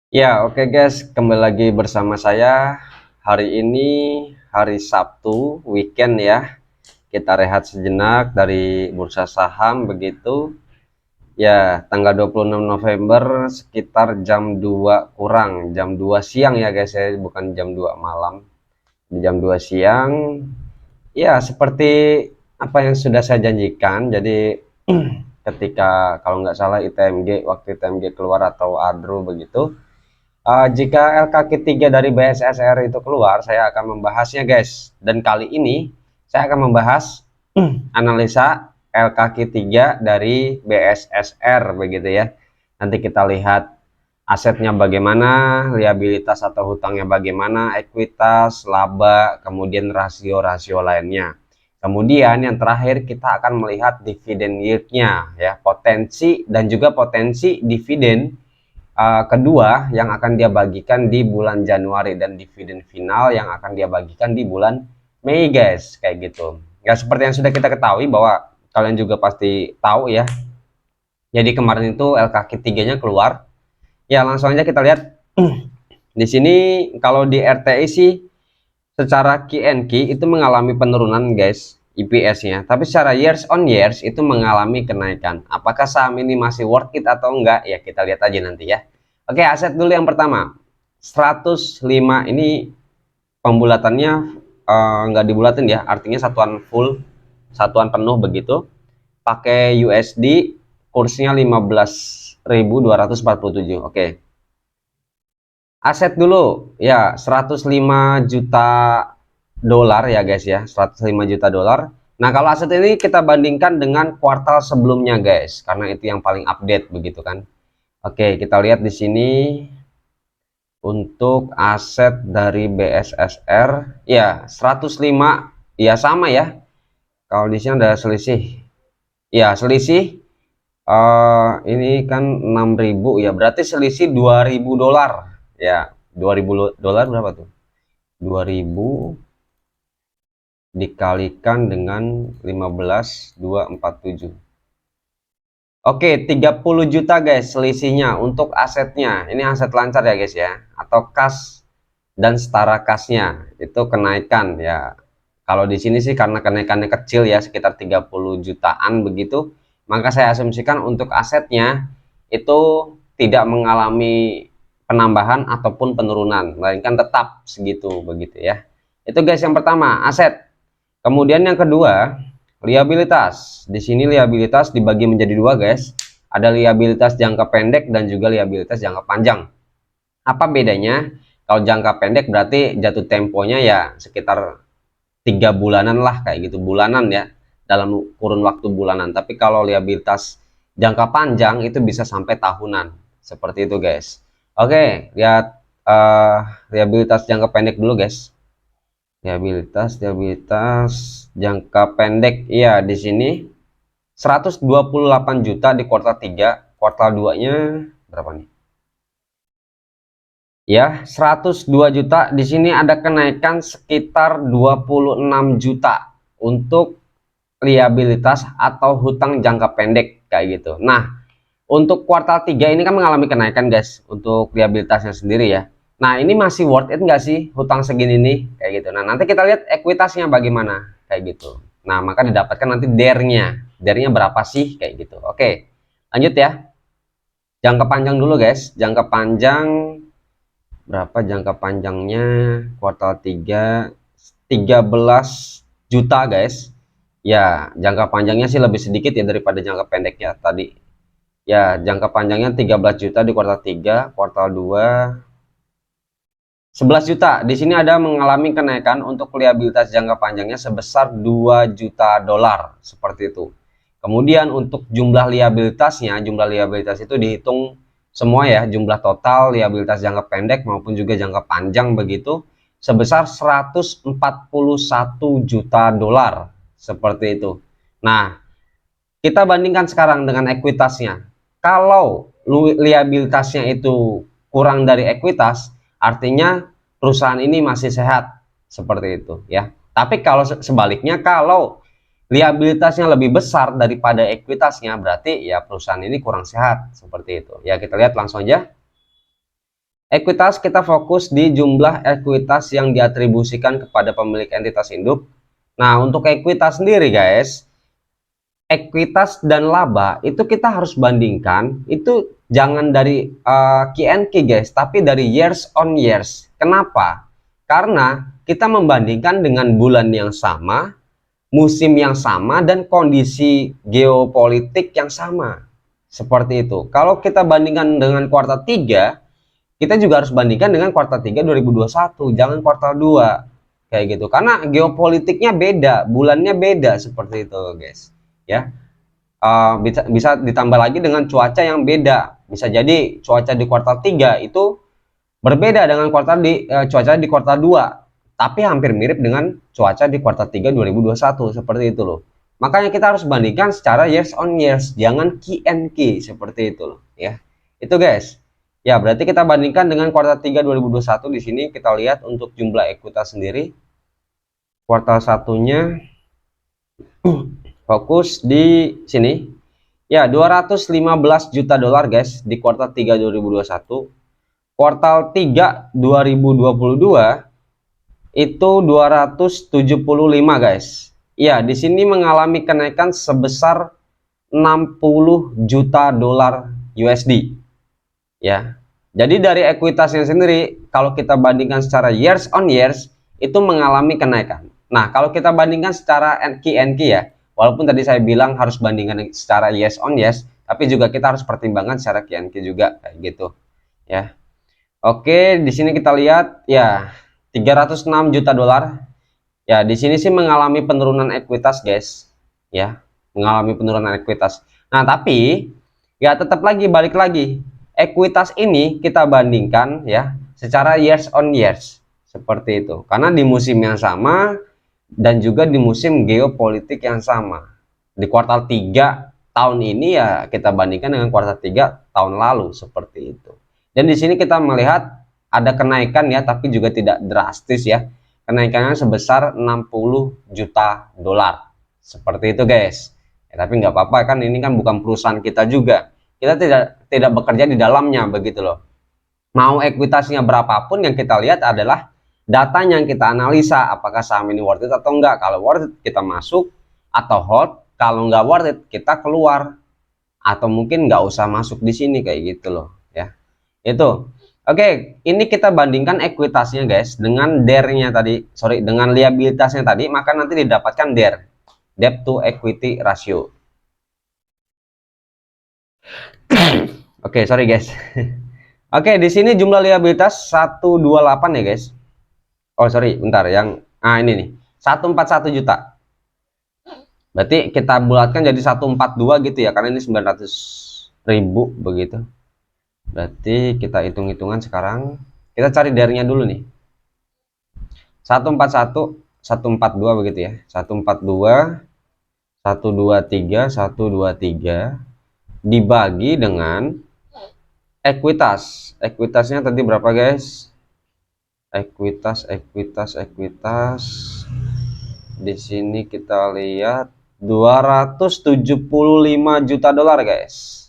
Ya, oke guys, kembali lagi bersama saya. Hari ini hari Sabtu, weekend ya. Kita rehat sejenak dari bursa saham begitu. Ya, tanggal 26 November sekitar jam 2 kurang, jam 2 siang ya guys ya, bukan jam 2 malam. Di jam 2 siang. Ya, seperti apa yang sudah saya janjikan. Jadi ketika kalau nggak salah ITMG, waktu ITMG keluar atau ADRO begitu, jika LKQ3 dari BSSR itu keluar, saya akan membahasnya guys. Dan kali ini saya akan membahas analisa LKQ3 dari BSSR begitu ya. Nanti kita lihat asetnya bagaimana, liabilitas atau hutangnya bagaimana, ekuitas, laba, kemudian rasio-rasio lainnya. Kemudian yang terakhir kita akan melihat dividen yieldnya ya, potensi dan juga potensi dividen kedua yang akan dia bagikan di bulan Januari, dan dividen final yang akan dia bagikan di bulan Mei guys, kayak gitu ya. Seperti yang sudah kita ketahui bahwa kalian juga pasti tahu ya, jadi kemarin itu LKQ3 nya keluar ya. Langsung aja kita lihat di sini. Kalau di RTI sih secara QNQ itu mengalami penurunan guys EPS-nya, tapi secara years on years itu mengalami kenaikan. Apakah saham ini masih worth it atau enggak ya, kita lihat aja nanti ya. Oke, aset dulu yang pertama 105. Ini pembulatannya enggak dibulatin ya, artinya satuan full, satuan penuh begitu. Pakai USD, kursnya 15.247. Oke, aset dulu ya 105 juta dolar ya guys ya, 105 juta dolar. Nah, kalau aset ini kita bandingkan dengan kuartal sebelumnya guys, karena itu yang paling update begitu kan. Oke, kita lihat di sini untuk aset dari BSSR ya 105 ya, sama ya. Kalau di sini ada selisih. Ya, selisih ini kan 6.000 ya, berarti selisih 2.000 dolar. Ya, 2.000 dolar berapa tuh? 2.000 dikalikan dengan 15.247. Oke, 30 juta guys selisihnya untuk asetnya. Ini aset lancar ya guys ya, atau kas dan setara kasnya itu kenaikan ya. Kalau di sini sih karena kenaikannya kecil ya, sekitar 30 jutaan begitu, maka saya asumsikan untuk asetnya itu tidak mengalami penambahan ataupun penurunan, melainkan tetap segitu begitu ya. Itu guys yang pertama, aset. Kemudian yang kedua, liabilitas. Di sini liabilitas dibagi menjadi dua guys. Ada liabilitas jangka pendek dan juga liabilitas jangka panjang. Apa bedanya? Kalau jangka pendek berarti jatuh temponya ya sekitar 3 bulanan lah, kayak gitu, bulanan ya, dalam kurun waktu bulanan. Tapi kalau liabilitas jangka panjang itu bisa sampai tahunan, seperti itu guys. Oke, lihat liabilitas jangka pendek dulu guys. Liabilitas jangka pendek ya, di sini 128 juta di kuartal 3. Kuartal 2 nya berapa nih ya, 102 juta. Di sini ada kenaikan sekitar 26 juta untuk liabilitas atau hutang jangka pendek kayak gitu. Nah, untuk kuartal 3 ini kan mengalami kenaikan guys untuk liabilitasnya sendiri ya. Nah, ini masih worth it nggak sih hutang segini nih kayak gitu. Nah, nanti kita lihat ekuitasnya bagaimana kayak gitu. Nah, maka didapatkan nanti DER-nya. DER-nya berapa sih kayak gitu. Oke, lanjut ya. Jangka panjang dulu guys. Jangka panjang berapa jangka panjangnya? Kuartal 3 13 juta guys. Ya, jangka panjangnya sih lebih sedikit ya daripada jangka pendeknya tadi. Ya, jangka panjangnya 13 juta di kuartal 3, kuartal 2 11 juta. Di sini ada mengalami kenaikan untuk liabilitas jangka panjangnya sebesar 2 juta dolar, seperti itu. Kemudian untuk jumlah liabilitas itu dihitung semua ya, jumlah total liabilitas jangka pendek maupun juga jangka panjang begitu, sebesar 141 juta dolar, seperti itu. Nah, kita bandingkan sekarang dengan ekuitasnya. Kalau liabilitasnya itu kurang dari ekuitas, artinya perusahaan ini masih sehat, seperti itu ya. Tapi kalau sebaliknya, kalau liabilitasnya lebih besar daripada ekuitasnya, berarti ya perusahaan ini kurang sehat, seperti itu ya. Kita lihat langsung aja. Ekuitas kita fokus di jumlah ekuitas yang diatribusikan kepada pemilik entitas induk. Nah, untuk ekuitas sendiri guys, ekuitas dan laba itu kita harus bandingkan, itu jangan dari Q&Q guys, tapi dari years on years. Kenapa? Karena kita membandingkan dengan bulan yang sama, musim yang sama, dan kondisi geopolitik yang sama. Seperti itu. Kalau kita bandingkan dengan kuartal 3, kita juga harus bandingkan dengan kuartal 3 2021, jangan kuartal 2 kayak gitu, karena geopolitiknya beda, bulannya beda, seperti itu guys ya. Bisa ditambah lagi dengan cuaca yang beda, bisa jadi cuaca di kuartal 3 itu berbeda dengan cuaca di kuartal 2, tapi hampir mirip dengan cuaca di kuartal 3 2021, seperti itu loh. Makanya kita harus bandingkan secara years on years, jangan Q&Q, seperti itu loh ya. Itu guys. Ya, berarti kita bandingkan dengan kuartal 3 2021. Di sini kita lihat untuk jumlah ekuitas sendiri. Kuartal satunya fokus di sini. Ya, 215 juta dolar guys di kuartal 3 2021. Kuartal 3 2022 itu 275 guys. Ya, di sini mengalami kenaikan sebesar 60 juta dolar USD. Ya, jadi dari ekuitasnya sendiri, kalau kita bandingkan secara years on years, itu mengalami kenaikan. Nah, kalau kita bandingkan secara Q&Q ya, walaupun tadi saya bilang harus bandingkan secara years on years, tapi juga kita harus pertimbangkan secara Q&Q juga, kayak gitu. Ya, oke, di sini kita lihat ya 306 juta dolar. Ya, di sini sih mengalami penurunan ekuitas guys. Ya, mengalami penurunan ekuitas. Nah, tapi ya tetap lagi balik lagi. Ekuitas ini kita bandingkan ya secara years on years, seperti itu. Karena di musim yang sama dan juga di musim geopolitik yang sama. Di kuartal 3 tahun ini ya kita bandingkan dengan kuartal 3 tahun lalu, seperti itu. Dan di sini kita melihat ada kenaikan ya, tapi juga tidak drastis ya. Kenaikannya sebesar 60 juta dolar. Seperti itu guys. Ya, tapi nggak apa-apa kan, ini kan bukan perusahaan kita juga. Kita tidak bekerja di dalamnya, begitu loh. Mau ekuitasnya berapapun, yang kita lihat adalah datanya yang kita analisa, apakah saham ini worth it atau enggak. Kalau worth it kita masuk atau hold, kalau nggak worth it kita keluar, atau mungkin nggak usah masuk di sini, kayak gitu loh ya. Itu oke, ini kita bandingkan ekuitasnya guys dengan DER-nya tadi, sorry, dengan liabilitasnya tadi, maka nanti didapatkan DER, debt to equity ratio. Oke, sorry guys. Oke, di sini jumlah liabilitas 128 ya guys. Oh sorry, bentar, yang ini nih 141 juta. Berarti kita bulatkan jadi 142 gitu ya, karena ini 900.000 begitu. Berarti kita hitung-hitungan sekarang. Kita cari DER-nya dulu nih. 141, 142 begitu ya. 142, 123, 123 dibagi dengan ekuitas. Ekuitasnya tadi berapa guys? Ekuitas. Di sini kita lihat 275 juta dolar guys.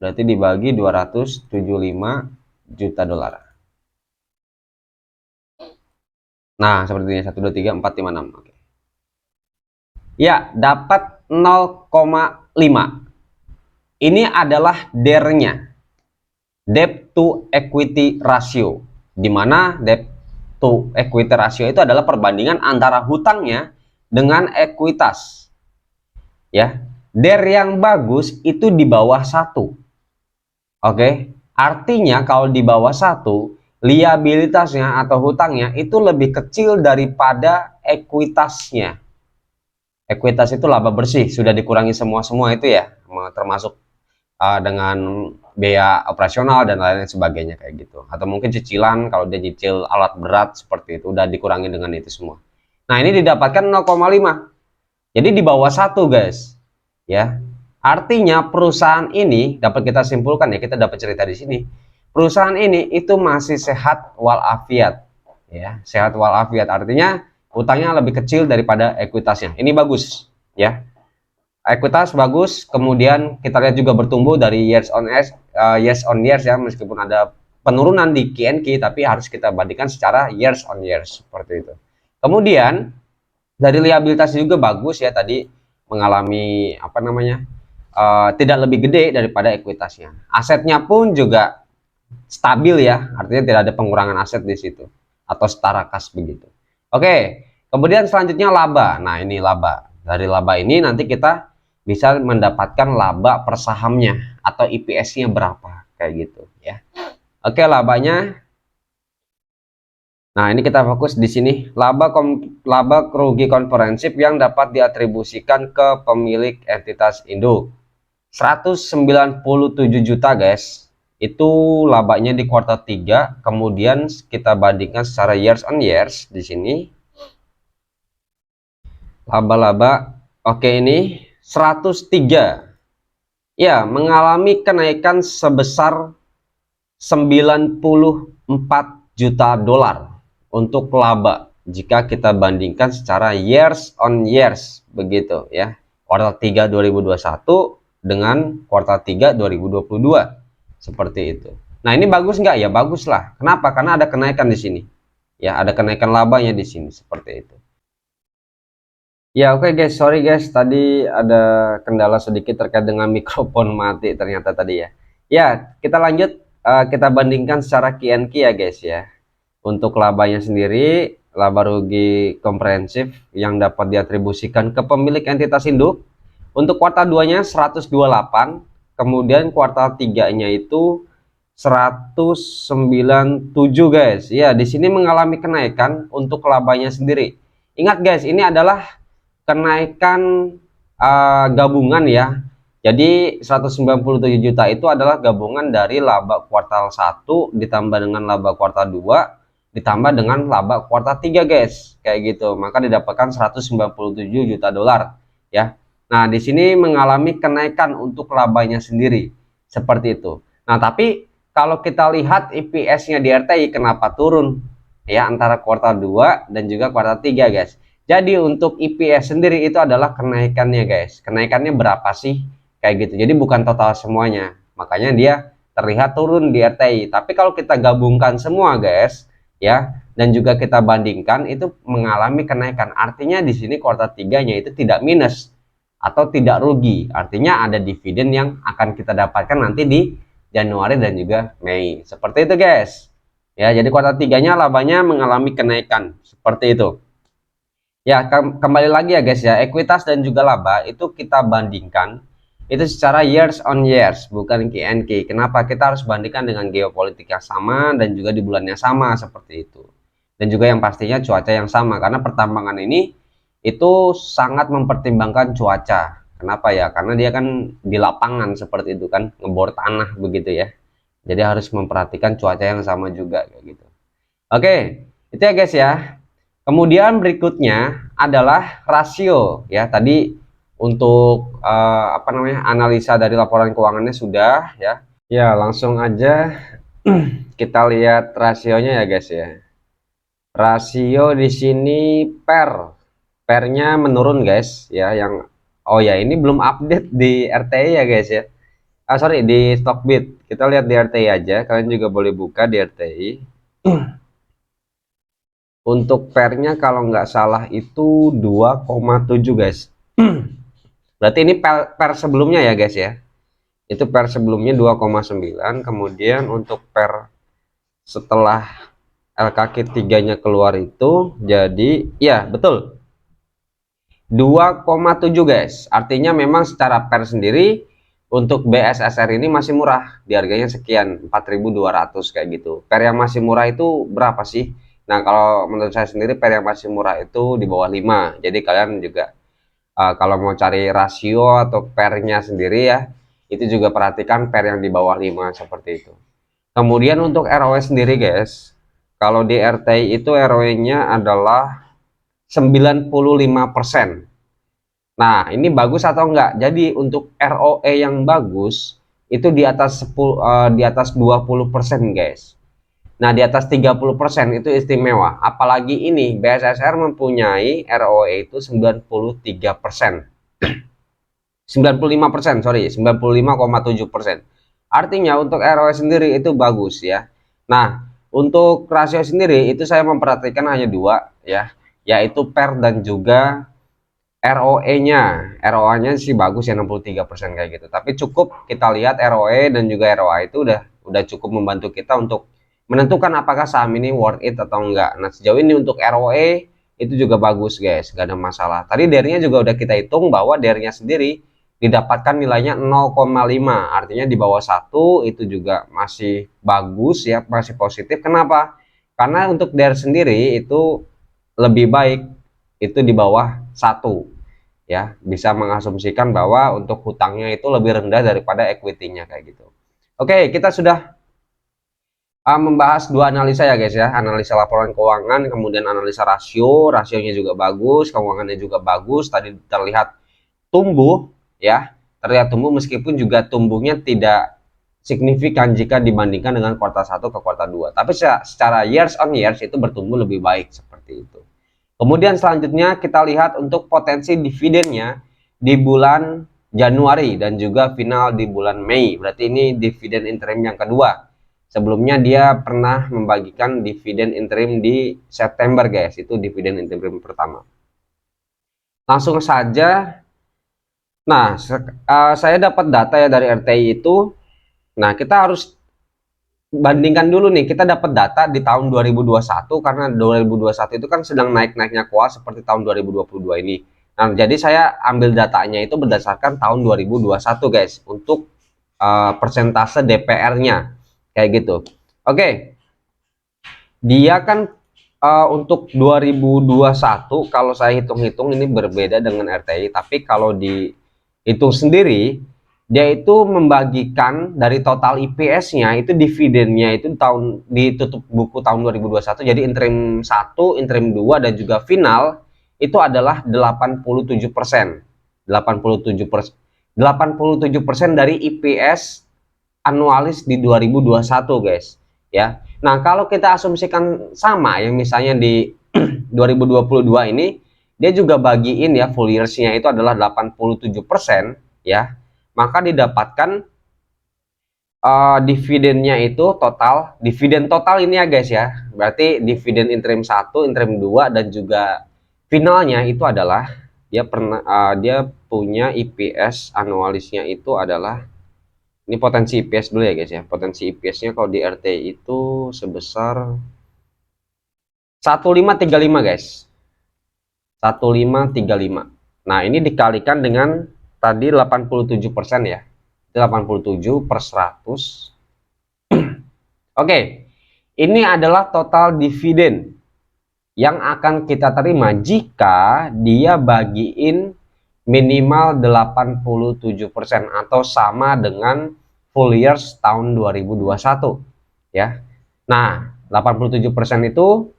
Berarti dibagi 275 juta dolar. Nah, seperti ini 1 2 3 4 5 6. Oke. Ya, dapat 0,5. Ini adalah DER-nya. Debt to equity ratio. Di mana debt to equity ratio itu adalah perbandingan antara hutangnya dengan ekuitas. Ya, DER yang bagus itu di bawah 1. Oke, artinya kalau di bawah 1, liabilitasnya atau hutangnya itu lebih kecil daripada ekuitasnya. Ekuitas itu laba bersih, sudah dikurangi semua itu ya, termasuk dengan biaya operasional dan lain-lain sebagainya, kayak gitu. Atau mungkin cicilan, kalau dia cicil alat berat seperti itu, udah dikurangi dengan itu semua. Nah, ini didapatkan 0,5. Jadi di bawah 1 guys. Ya. Artinya perusahaan ini dapat kita simpulkan ya, kita dapat cerita di sini. Perusahaan ini itu masih sehat walafiat. Ya, sehat walafiat artinya utangnya lebih kecil daripada ekuitasnya. Ini bagus ya. Ekuitas bagus, kemudian kita lihat juga bertumbuh dari years on years ya, meskipun ada penurunan di QNQ, tapi harus kita bandingkan secara years on years seperti itu. Kemudian dari liabilitas juga bagus ya, tadi mengalami apa namanya, tidak lebih gede daripada ekuitasnya. Asetnya pun juga stabil ya, artinya tidak ada pengurangan aset di situ atau setara kas begitu. Oke, kemudian selanjutnya laba. Nah, ini laba. Dari laba ini nanti kita bisa mendapatkan laba per sahamnya atau EPS-nya berapa kayak gitu ya. Oke, labanya. Nah, ini kita fokus di sini. Laba rugi komprehensif yang dapat diatribusikan ke pemilik entitas induk. 197 juta, guys. Itu labanya di kuartal 3, kemudian kita bandingkan secara years on years di sini. Laba-laba oke, ini 103. Ya, mengalami kenaikan sebesar 94 juta dolar untuk laba jika kita bandingkan secara years on years begitu ya. Kuartal 3 2021 dengan kuartal 3 2022 seperti itu. Nah, ini bagus nggak? Ya bagus lah. Kenapa? Karena ada kenaikan di sini. Ya, ada kenaikan labanya di sini seperti itu. Ya, oke guys, sorry guys, tadi ada kendala sedikit terkait dengan mikrofon mati ternyata tadi ya. Ya, kita lanjut, kita bandingkan secara QNQ ya guys ya. Untuk labanya sendiri, laba rugi komprehensif yang dapat diatribusikan ke pemilik entitas induk. Untuk kuartal 2-nya 128, kemudian kuartal 3-nya itu 197 guys. Ya, di sini mengalami kenaikan untuk labanya sendiri. Ingat guys, ini adalah kenaikan gabungan ya. Jadi 197 juta itu adalah gabungan dari laba kuartal 1 ditambah dengan laba kuartal 2 ditambah dengan laba kuartal 3 guys. Kayak gitu. Maka didapatkan 197 juta dolar ya. Nah, di sini mengalami kenaikan untuk labanya sendiri. Seperti itu. Nah, tapi kalau kita lihat EPS-nya di RTI kenapa turun ya antara kuartal 2 dan juga kuartal 3 guys. Jadi untuk EPS sendiri itu adalah kenaikannya guys. Kenaikannya berapa sih? Kayak gitu. Jadi bukan total semuanya. Makanya dia terlihat turun di RTI. Tapi kalau kita gabungkan semua guys, ya, dan juga kita bandingkan itu mengalami kenaikan. Artinya di sini kuartal 3-nya itu tidak minus atau tidak rugi. Artinya ada dividen yang akan kita dapatkan nanti di Januari dan juga Mei. Seperti itu guys. Ya, jadi kuartal 3-nya labanya mengalami kenaikan. Seperti itu. Ya, kembali lagi ya guys ya, ekuitas dan juga laba itu kita bandingkan itu secara years on years, bukan QNQ. Kenapa? Kita harus bandingkan dengan geopolitik yang sama dan juga di bulan yang sama seperti itu. Dan juga yang pastinya cuaca yang sama, karena pertambangan ini itu sangat mempertimbangkan cuaca. Kenapa ya? Karena dia kan di lapangan seperti itu kan, ngebor tanah begitu ya. Jadi harus memperhatikan cuaca yang sama juga kayak gitu. Oke, itu ya guys ya. Kemudian berikutnya adalah rasio ya. Tadi untuk apa namanya, analisa dari laporan keuangannya sudah ya. Ya, langsung aja kita lihat rasionya ya guys ya. Rasio di sini pernya menurun guys ya, yang oh ya ini belum update di RTI ya guys ya. Sorry, di Stockbit. Kita lihat di RTI aja, kalian juga boleh buka di RTI. Untuk pernya kalau nggak salah itu 2,7 guys. Berarti ini per sebelumnya ya guys ya. Itu per sebelumnya 2,9. Kemudian untuk per setelah LKQ 3-nya keluar itu jadi ya betul 2,7 guys. Artinya memang secara per sendiri untuk BSSR ini masih murah. Di harganya sekian 4.200 kayak gitu. Per yang masih murah itu berapa sih? Nah, kalau menurut saya sendiri per yang masih murah itu di bawah 5. Jadi kalian juga kalau mau cari rasio atau pernya sendiri ya, itu juga perhatikan per yang di bawah 5 seperti itu. Kemudian untuk ROE sendiri guys, kalau di RTI itu ROE-nya adalah 95%. Nah, ini bagus atau enggak? Jadi untuk ROE yang bagus itu di atas 20% guys. Nah, di atas 30% itu istimewa. Apalagi ini BSSR mempunyai ROE itu 93%. 95%, sorry, 95,7%. Artinya untuk ROE sendiri itu bagus ya. Nah, untuk rasio sendiri itu saya memperhatikan hanya dua ya, yaitu PER dan juga ROE-nya. ROA-nya sih bagus ya 63% kayak gitu. Tapi cukup kita lihat ROE dan juga ROA itu udah cukup membantu kita untuk menentukan apakah saham ini worth it atau enggak. Nah, sejauh ini untuk ROE itu juga bagus guys, gak ada masalah. Tadi DER-nya juga udah kita hitung bahwa DER-nya sendiri didapatkan nilainya 0,5, artinya di bawah 1 itu juga masih bagus ya, masih positif. Kenapa? Karena untuk DER sendiri itu lebih baik itu di bawah 1 ya, bisa mengasumsikan bahwa untuk hutangnya itu lebih rendah daripada equity-nya kayak gitu. Oke, kita sudah membahas dua analisa ya guys ya, analisa laporan keuangan, kemudian analisa rasio. Rasionya juga bagus, keuangannya juga bagus, tadi terlihat tumbuh ya, terlihat tumbuh meskipun juga tumbuhnya tidak signifikan jika dibandingkan dengan kuartal 1 ke kuartal 2, tapi secara years on years itu bertumbuh lebih baik seperti itu. Kemudian selanjutnya kita lihat untuk potensi dividennya di bulan Januari dan juga final di bulan Mei. Berarti ini dividen interim yang kedua. Sebelumnya dia pernah membagikan dividen interim di September guys, itu dividen interim pertama. Langsung saja. Nah, saya dapat data ya dari RTI itu. Nah, kita harus bandingkan dulu nih, kita dapat data di tahun 2021 karena 2021 itu kan sedang naik-naiknya kuat seperti tahun 2022 ini. Nah, jadi saya ambil datanya itu berdasarkan tahun 2021 guys, untuk persentase DPR-nya kayak gitu. Oke, dia kan untuk 2021 kalau saya hitung-hitung ini berbeda dengan RTI, tapi kalau dihitung sendiri dia itu membagikan dari total IPS-nya itu dividennya itu ditutup buku tahun 2021, jadi interim 1, interim 2 dan juga final itu adalah 87%. 87% dari IPS anualis di 2021 guys ya. Nah, kalau kita asumsikan sama yang misalnya di 2022 ini dia juga bagiin ya, full years-nya itu adalah 87% ya, maka didapatkan dividennya itu total, dividen total ini ya guys ya, berarti dividen interim 1, interim 2 dan juga finalnya itu adalah dia punya IPS anualisnya itu adalah, ini potensi IPS dulu ya guys ya, potensi IPS-nya kalau di RT itu sebesar 1535 guys, 1535. Nah, ini dikalikan dengan tadi 87% ya, 87 per 100. Oke, ini adalah total dividen yang akan kita terima jika dia bagiin minimal 87% atau sama dengan full years tahun 2021 ya. Nah, 87% itu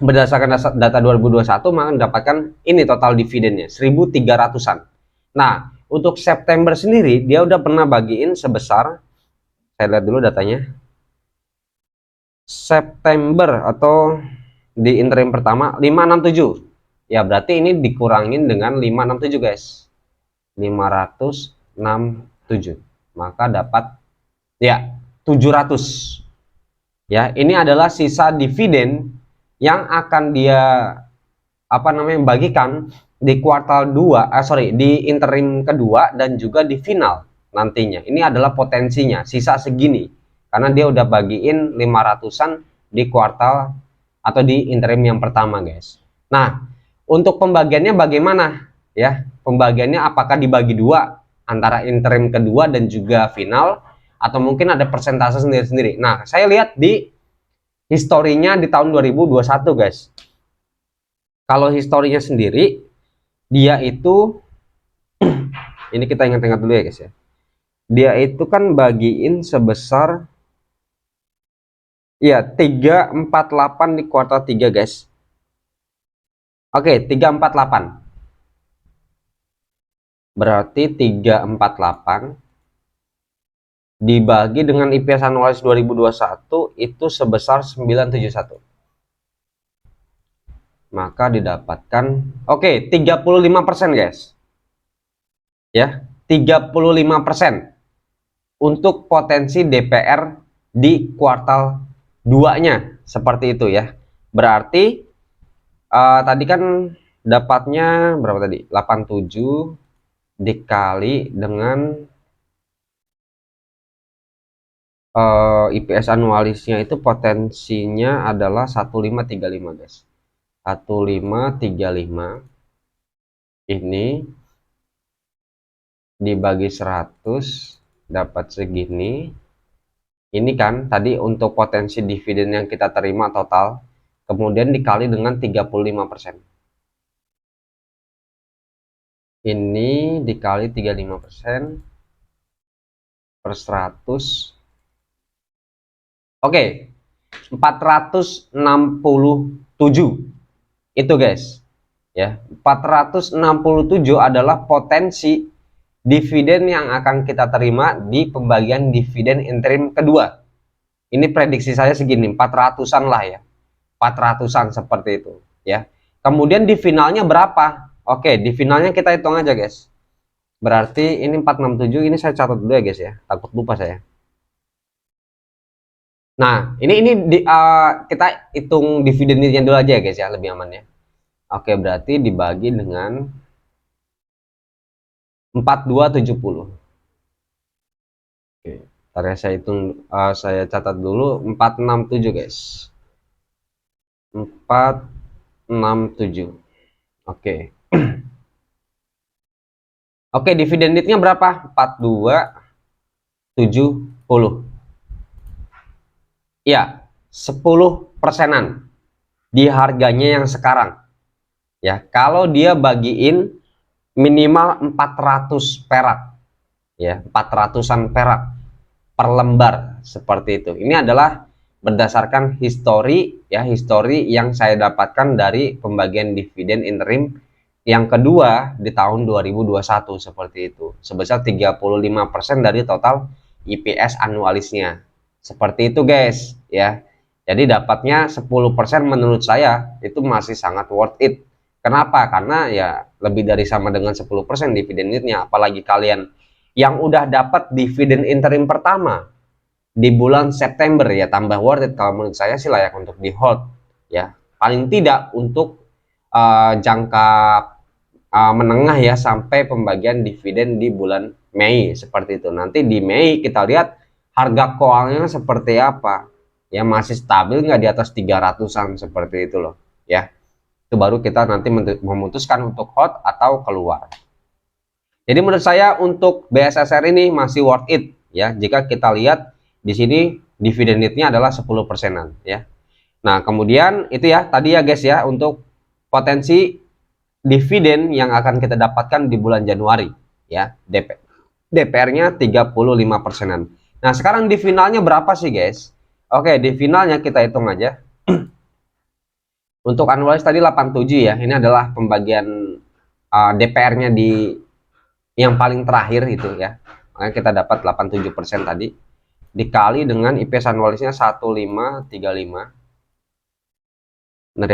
berdasarkan data 2021 maka mendapatkan ini total dividennya 1.300-an. Nah, untuk September sendiri dia udah pernah bagiin sebesar, saya lihat dulu datanya, September atau di interim pertama 567 ya, berarti ini dikurangin dengan 567 guys, 567 maka dapat ya 700 ya. Ini adalah sisa dividen yang akan dia bagikan di kuartal 2, di interim kedua dan juga di final nantinya. Ini adalah potensinya sisa segini karena dia udah bagiin 500-an di kuartal atau di interim yang pertama guys. Nah, untuk pembagiannya bagaimana ya? Pembagiannya apakah dibagi dua antara interim kedua dan juga final, atau mungkin ada persentase sendiri-sendiri. Nah, saya lihat di historinya di tahun 2021 guys. Kalau historinya sendiri dia itu ini kita ingat-ingat dulu ya guys ya. Dia itu kan bagiin sebesar ya 348 di kuartal 3 guys. Oke, 348. Berarti 348 dibagi dengan IPS anualis 2021 itu sebesar 971. Maka didapatkan oke, 35% guys. Ya, 35% untuk potensi DPR di kuartal duanya seperti itu ya. Berarti tadi kan dapatnya berapa tadi? 87 dikali dengan IPS anualisnya itu potensinya adalah 1535 guys. 1535 ini dibagi 100 dapat segini. Ini kan tadi untuk potensi dividen yang kita terima total, kemudian dikali dengan 35%. Ini dikali 35% per 100. Oke, 467 itu guys ya. 467 adalah potensi dividen yang akan kita terima di pembagian dividen interim kedua. Ini prediksi saya segini, 400-an lah ya, 400-an seperti itu ya. Kemudian di finalnya berapa? Oke, di finalnya kita hitung aja guys. Berarti ini 467, ini saya catat dulu ya guys ya, takut lupa saya. Nah, ini kita hitung dividennya dulu aja ya guys ya, lebih aman ya. Oke, berarti dibagi dengan 4270. Oke, ntar ya saya hitung, saya catat dulu 467 guys. 467. Oke. Oke, dividen yieldnya berapa? 4270. Ya, 10%-an di harganya yang sekarang. Ya, kalau dia bagiin minimal 400 perak. Ya, 400-an perak per lembar seperti itu. Ini adalah berdasarkan histori ya, histori yang saya dapatkan dari pembagian dividen interim yang kedua di tahun 2021 seperti itu. Sebesar 35% dari total IPS anualisnya. Seperti itu guys ya. Jadi dapatnya 10% menurut saya itu masih sangat worth it. Kenapa? Karena ya lebih dari sama dengan 10% dividen yieldnya. Apalagi kalian yang udah dapat dividen interim pertama di bulan September ya, tambah worth it. Kalau menurut saya sih layak untuk di hold ya. Paling tidak untuk jangka menengah ya, sampai pembagian dividen di bulan Mei seperti itu. Nanti di Mei kita lihat harga koalnya seperti apa ya, masih stabil nggak di atas 300-an seperti itu loh ya. Itu baru kita nanti memutuskan untuk hold atau keluar. Jadi menurut saya untuk BSSR ini masih worth it ya, jika kita lihat di sini dividen yieldnya adalah 10%-an ya. Nah kemudian itu ya tadi ya guys ya, untuk potensi dividen yang akan kita dapatkan di bulan Januari ya, DPR-nya 35%-an. Nah sekarang di finalnya berapa sih guys? Oke, di finalnya kita hitung aja. Untuk anualis tadi 87 ya, ini adalah pembagian DPR-nya di yang paling terakhir itu ya. Makanya kita dapat 87% tadi dikali dengan IPS anualisnya 1535. Benar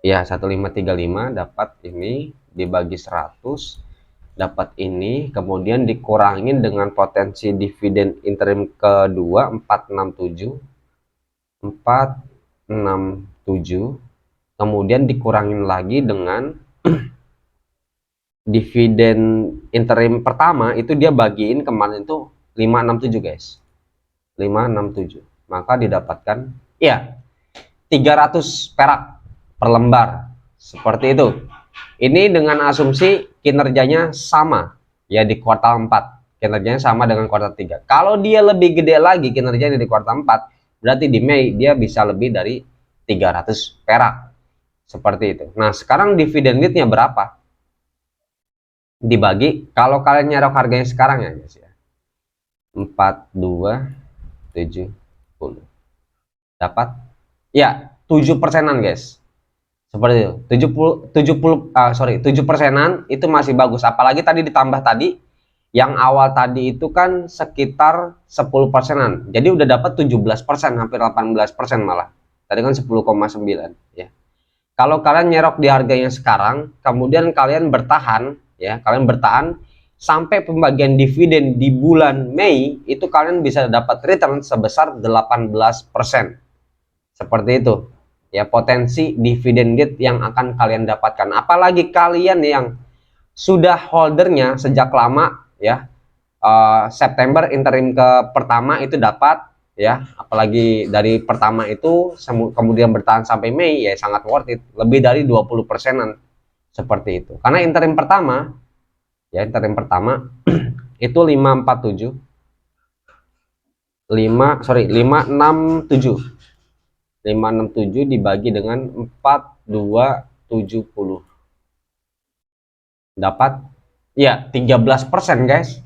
ya, 1535 dapat ini dibagi 100 dapat ini, kemudian dikurangin dengan potensi dividen interim kedua 467, kemudian dikurangin lagi dengan dividen interim pertama itu dia bagiin kemarin itu 567 guys, 567, maka didapatkan ya 300 perak per lembar seperti itu. Ini dengan asumsi kinerjanya sama ya di kuartal 4, kinerjanya sama dengan kuartal 3. Kalau dia lebih gede lagi kinerjanya di kuartal 4, berarti di Mei dia bisa lebih dari 300 perak seperti itu. Nah sekarang dividen yieldnya berapa? Dibagi, kalau kalian nyerok harganya sekarang ya guys ya, 4270 dapat ya 7%-an guys. Seperti itu. 7%-an itu masih bagus. Apalagi tadi ditambah tadi yang awal tadi itu kan sekitar 10%-an. Jadi udah dapat 17%, hampir 18% malah. Tadi kan 10,9 ya. Kalau kalian nyerok di harganya sekarang, kemudian kalian bertahan ya, kalian bertahan sampai pembagian dividen di bulan Mei, itu kalian bisa dapat return sebesar 18%. Seperti itu ya, potensi dividen yield yang akan kalian dapatkan. Apalagi kalian yang sudah holdernya sejak lama ya, September interim ke pertama itu dapat ya, apalagi dari pertama itu kemudian bertahan sampai Mei ya, sangat worth it, lebih dari 20%-an seperti itu. Karena interim pertama ya, interim pertama itu 547 567 dibagi dengan 4270 dapat ya 13% guys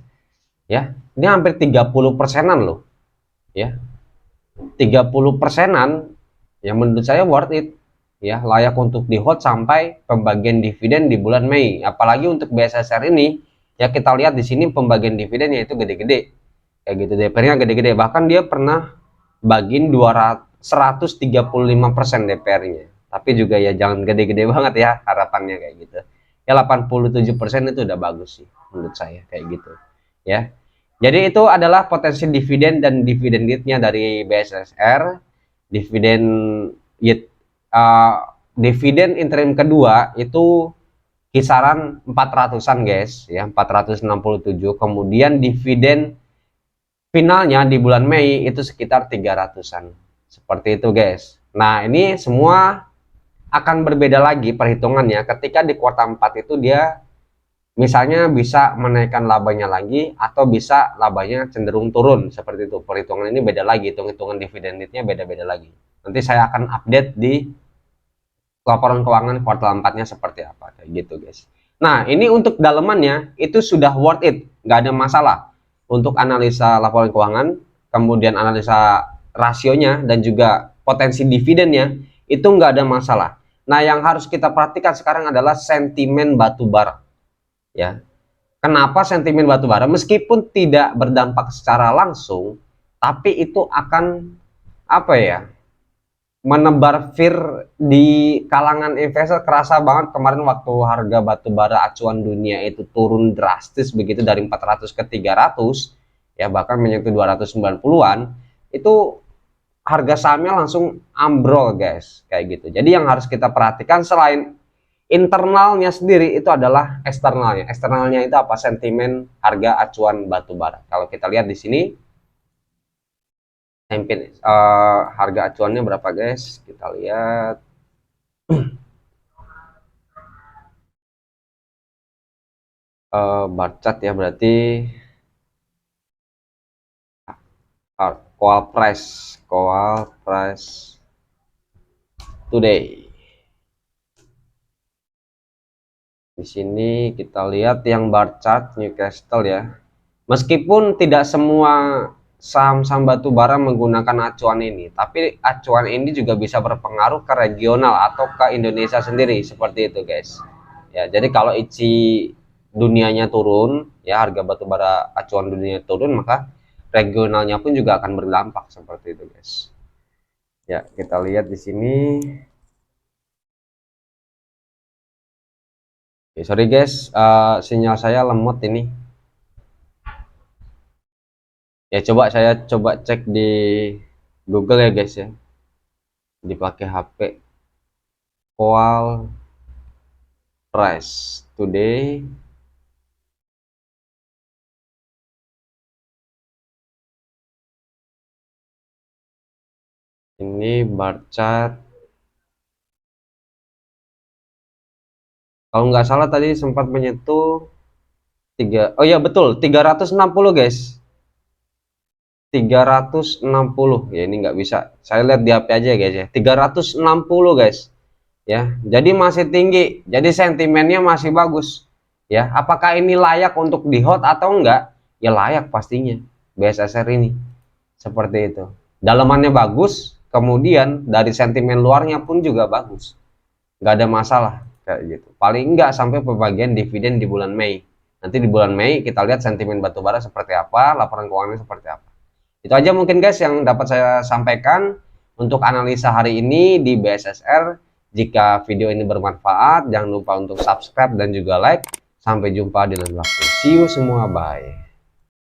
ya, ini hampir 30%-an loh ya, 30%-an yang menurut saya worth it ya, layak untuk di hold sampai pembagian dividen di bulan Mei. Apalagi untuk BSSR ini ya, kita lihat di sini pembagian dividennya itu gede-gede kayak gitu, DPR-nya gede-gede, bahkan dia pernah bagiin 135% DPR-nya. Tapi juga ya jangan gede-gede banget ya harapannya kayak gitu ya, 87% itu udah bagus sih menurut saya kayak gitu ya. Jadi itu adalah potensi dividen dan dividen yield-nya dari BSSR. Dividen yield, dividen interim kedua itu kisaran 400-an guys ya, 467. Kemudian dividen finalnya di bulan Mei itu sekitar 300-an. Seperti itu guys. Nah, ini semua akan berbeda lagi perhitungannya ketika di kuartal 4 itu dia misalnya bisa menaikkan labanya lagi atau bisa labanya cenderung turun, seperti itu. Perhitungan ini beda lagi, hitung-hitungan dividen yield-nya beda-beda lagi. Nanti saya akan update di laporan keuangan kuartal 4-nya seperti apa kayak gitu guys. Nah, ini untuk dalemannya itu sudah worth it, nggak ada masalah untuk analisa laporan keuangan, kemudian analisa rasionya dan juga potensi dividennya itu nggak ada masalah. Nah, yang harus kita perhatikan sekarang adalah sentimen batubara ya. Kenapa sentimen batubara meskipun tidak berdampak secara langsung, tapi itu akan apa ya, menebar fear di kalangan investor. Kerasa banget kemarin waktu harga batubara acuan dunia itu turun drastis begitu dari 400 ke 300 ya, bahkan menyentuh 290-an, itu harga sahamnya langsung ambrol guys kayak gitu. Jadi yang harus kita perhatikan selain internalnya sendiri itu adalah eksternalnya. Eksternalnya itu apa? Sentimen harga acuan batubara. Kalau kita lihat di sini harga acuannya berapa guys? Kita lihat bar chart ya, berarti call price today. Di sini kita lihat yang bar chart Newcastle ya. Meskipun tidak semua saham-saham batubara menggunakan acuan ini, tapi acuan ini juga bisa berpengaruh ke regional atau ke Indonesia sendiri, seperti itu guys. Ya, jadi kalau ICI dunianya turun, ya harga batubara acuan dunia turun, maka regionalnya pun juga akan berdampak seperti itu guys. Ya, kita lihat di sini. Oke, sorry guys, sinyal saya lemot ini. Ya saya coba cek di Google ya guys ya, dipakai HP. Call price today. Ini bar chart. Kalau nggak salah tadi sempat menyentuh 3. Oh ya betul, 360 guys. 360 ya, ini nggak bisa saya lihat di HP aja guys ya, 360 guys ya, jadi masih tinggi, jadi sentimennya masih bagus ya. Apakah ini layak untuk di hold atau enggak? Ya layak pastinya BSSR ini, seperti itu. Dalamannya bagus, kemudian dari sentimen luarnya pun juga bagus, nggak ada masalah kayak gitu. Paling enggak sampai pembagian dividen di bulan Mei. Nanti di bulan Mei kita lihat sentimen batubara seperti apa, laporan keuangannya seperti apa. Itu aja mungkin guys yang dapat saya sampaikan untuk analisa hari ini di BSSR. Jika video ini bermanfaat, jangan lupa untuk subscribe dan juga like. Sampai jumpa di lain waktu. See you semua, bye.